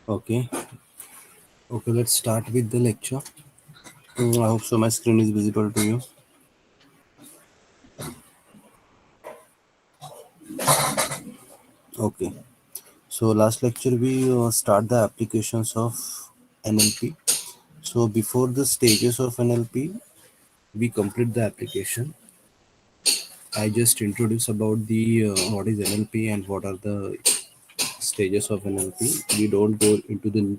Okay, okay, let's start with the lecture. I hope so my screen is visible to you. Okay, so last lecture we start the applications of NLP. So before the stages of NLP, we complete the application. I just introduce about the what is NLP and what are the stages of NLP. We don't go into the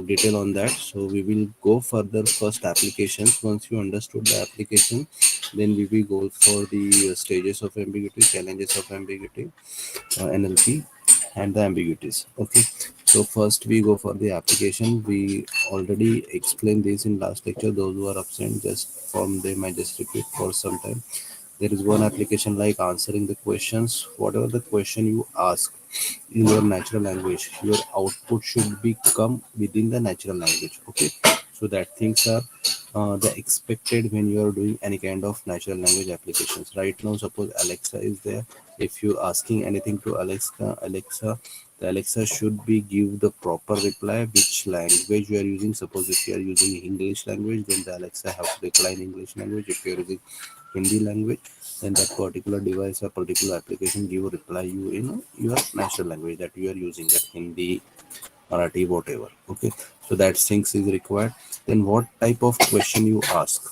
detail on that. So we will go further first applications. Once you understood the application, then we will go for the stages of ambiguity, challenges of ambiguity, NLP, and the ambiguities. Okay. So first we go for the application. We already explained this in last lecture. Those who are absent, just from them I just repeat for some time. There is one application like answering the questions. Whatever the question you ask in your natural language, your output should be come within the natural language. Okay, so that things are the expected when you are doing any kind of natural language applications. Right now, suppose Alexa is there. If you asking anything to Alexa, the Alexa should be give the proper reply which language you are using. Suppose if you are using English language, then the Alexa have to reply in English language. If you are using Hindi language, then that particular device or particular application give reply you in your natural language that you are using, that Hindi, Marathi, whatever. Okay, so that things is required. Then what type of question you ask,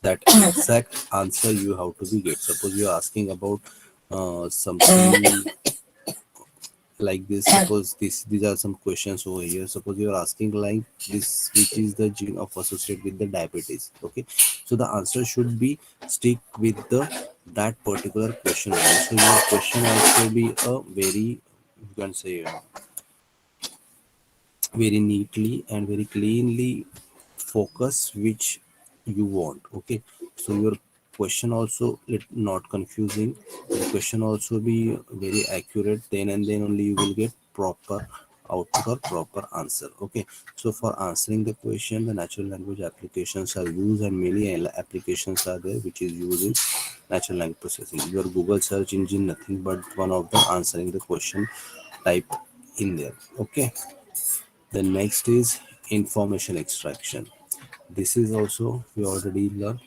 that exact answer you have to be get. Suppose you are asking about something like this. Suppose these are some questions over here. Suppose you are asking like this, which is the gene of associated with the diabetes. Okay, so the answer should be stick with the that particular question only. So your question also be a very, you can say, very neatly and very cleanly focus which you want. Okay, so your question also let not confusing, the question also be very accurate, then and then only you will get proper output or proper answer. Okay, so for answering the question, the natural language applications are used, and many applications are there which is using natural language processing. Your Google search engine nothing but one of the answering the question type in there. Okay, the next is information extraction. This is also we already learned.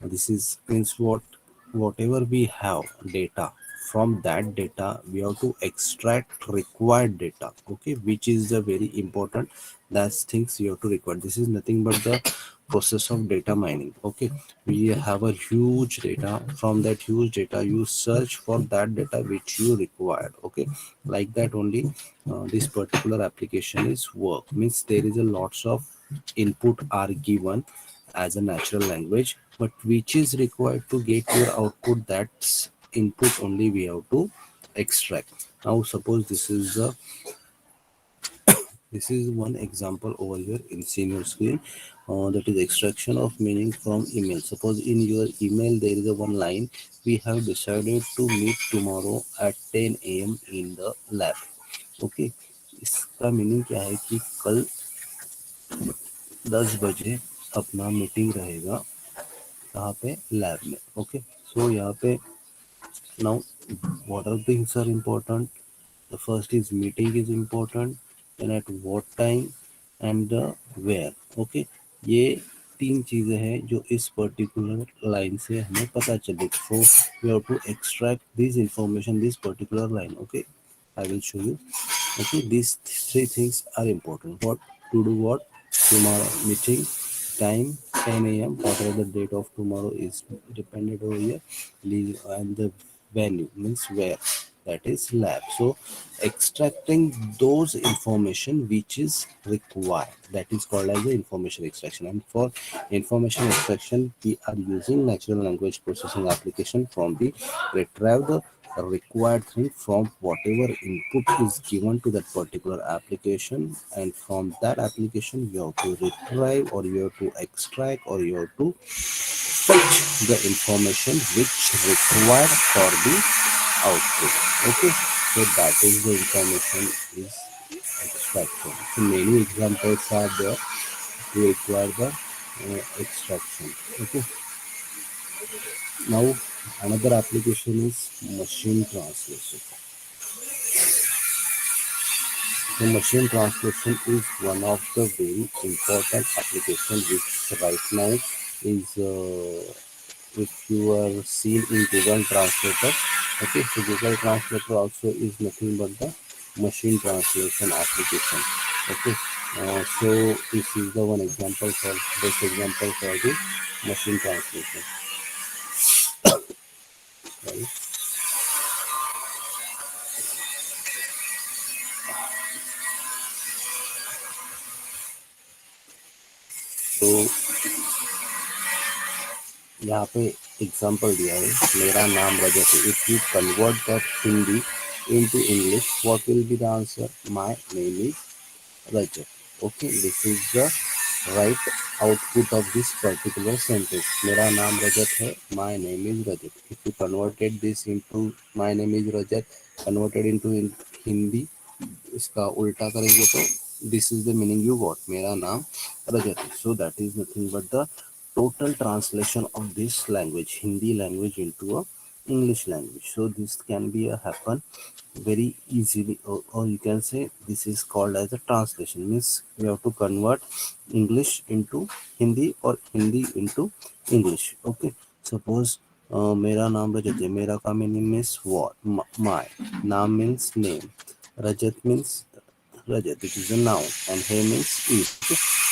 This is means whatever we have data, from that data we have to extract required data. Okay, which is the very important, that's things you have to record. This is nothing but the process of data mining. Okay, we have a huge data. From that huge data you search for that data which you required. Okay, like that only this particular application is work. Means there is a lots of input are given as a natural language, but which is required to get your output, that's input only we have to extract. Now suppose this is one example over here in senior screen, that is extraction of meaning from email. Suppose in your email there is a one line, we have decided to meet tomorrow at 10 a.m. in the lab. Okay, इसका meaning क्या है कि कल 10 बजे अपना meeting रहेगा कहाँ पे, लैब में. ओके, सो यहाँ पे now what are things are important. The first is meeting is important, then at what time and the where. Okay, ये तीन चीजें हैं जो इस पर्टिकुलर लाइन से हमें पता चले. So we have to extract this information, this particular line. Okay, I will show you. Okay, these three things are important. What to do, what tomorrow meeting, time 10 a.m. whatever the date of tomorrow is dependent over here, and the venue means where, that is lab. So extracting those information which is required, that is called as the information extraction. And for information extraction we are using natural language processing application. From the retrieve the required thing from whatever input is given to that particular application, and from that application you have to retrieve or you have to extract or you have to fetch the information which required for the output. Okay, so that is the information is extraction. So many examples are there to require the extraction. Okay, now another application is machine translation. The machine translation is one of the very important application which right now is if you are seen in Google Translator. Okay, so Google Translator also is nothing but the machine translation application. Okay, so this is the one example for best example for the machine translation. Right? So यहाँ पे example दिया है, मेरा नाम रजत है. If you convert that Hindi into English, what will be the answer? My name is Rajat. Okay, this is the right output of this particular sentence. मेरा नाम रजत है. My name is Rajat. If you converted this into my name is Rajat, converted into Hindi, इसका उल्टा करेंगे तो this is the meaning you got, मेरा नाम रजत है. So that is nothing but the total translation of this language, Hindi language, into a English language. So this can be a happen very easily, or you can say this is called as a translation. Means we have to convert English into Hindi or Hindi into English. Okay, suppose मेरा नाम रजत है. मेरा का meaning means what, my नाम means name, Rajat means Rajat, it is a noun, and he means is.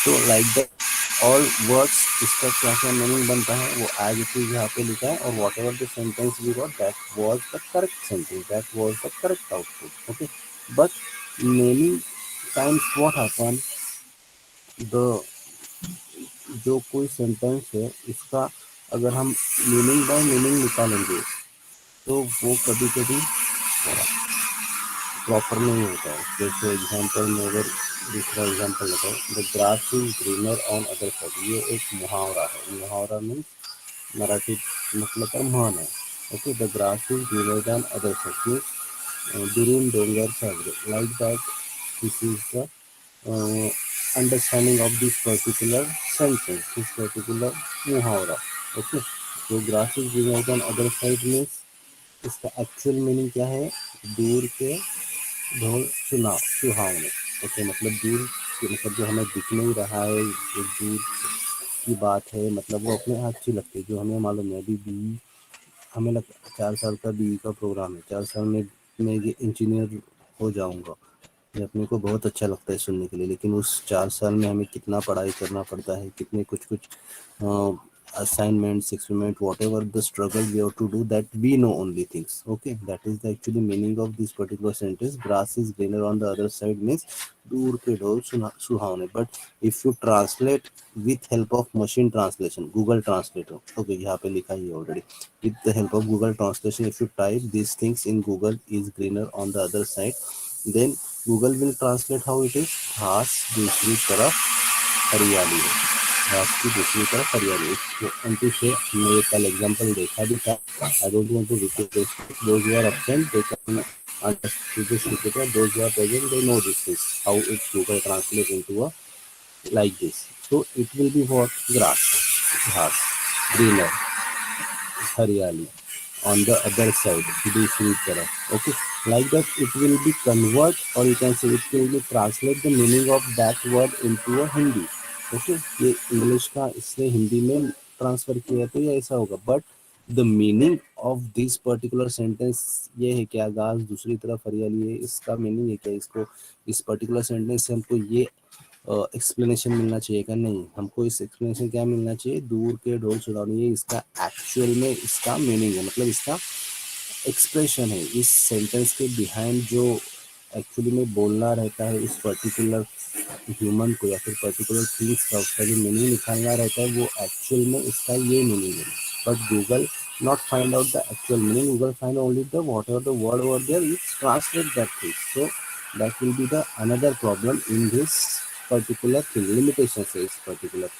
So like that all words, इसका क्या क्या meaning बनता है वो एज इट इज यहाँ पे लिखा है. और whatever the sentence we got, that was the correct sentence, that was the correct output. Okay, but many times what happen, the जो कोई सेंटेंस है इसका अगर हम मीनिंग बाय मीनिंग निकालेंगे तो वो कभी कभी प्रॉपर नहीं होता है. जैसे एग्जांपल में अगर दूसरा एग्जांपल बताओ, the grass is greener on other side. ये एक मुहावरा है. मुहावरा मीन्स मराठी मतलब का म्हण है. Okay, the grass is greener than other side means दुरून डोंगर साजरे. Like that this is the understanding of this particular sentence, this particular मुहावरा. ओके, तो grass is greener than other side means इसका एक्चुअल मीनिंग क्या है? दूर के ढोल सुहावने. ओके, मतलब दूर मतलब जो हमें दिख नहीं रहा है, जो दूर की बात है, मतलब वो अपने आप अच्छी लगती है. जो हमें मालूम है अभी भी हमें लगता 4 साल का बीई का प्रोग्राम है, 4 साल में मैं ये इंजीनियर हो जाऊंगा, ये अपने को बहुत अच्छा लगता है सुनने के लिए. लेकिन उस 4 साल में हमें कितना पढ़ाई करना पड़ता है, कितने कुछ कुछ assignments, experiment, whatever the struggle we have to do, that we know only things. Okay, that is the actually meaning of this particular sentence. Grass is greener on the other side means दूर के ढोल सुहावने. But if you translate with help of machine translation, Google Translator, okay, यहाँ पे लिखा ही already. With the help of Google Translation, if you type these things in Google, is greener on the other side, then Google will translate how it is. घास दूसरी तरफ हरियाली है. घास की दूसरी तरफ हरियाली. एंटी से हमने एक कल एग्जांपल देखा भी था. I don't want to repeat this. Those who are absent they can understand this repeater. Those who are present they know this is how it Google translate into a like this. So it will be what? Grass, घास, greener, हरियाली, on the other side, दूसरी तरफ. Okay, like that it will be convert, or you can say it will be translate the meaning of that word into a Hindi. Okay, ये English का इससे हिंदी में transfer किया तो ये ऐसा होगा. But the meaning of this particular sentence ये है क्या? घास दूसरी तरफ हरियाली है, इसका मीनिंग है क्या? इसको इस पर्टिकुलर सेंटेंस से हमको ये एक्सप्लेनेशन मिलना चाहिए क्या? नहीं, हमको इस एक्सप्लेनेशन क्या मिलना चाहिए? दूर के ढोल सुनानी है. इसका एक्चुअल में इसका मीनिंग है, मतलब इसका एक्सप्रेशन है. इस सेंटेंस के बिहाइंड जो एक्चुअली में बोलना रहता है इस पर्टिकुलर ह्यूमन को या फिर पर्टिकुलर थिंग्स का, उसका जो मीनिंग निकालना रहता है वो एक्चुअल में इसका ये मीनिंग है. But Google not find out the actual meaning. Google find only the whatever the word over there, it translate that thing. So that will be the another problem in this particular thing. Limitation says particular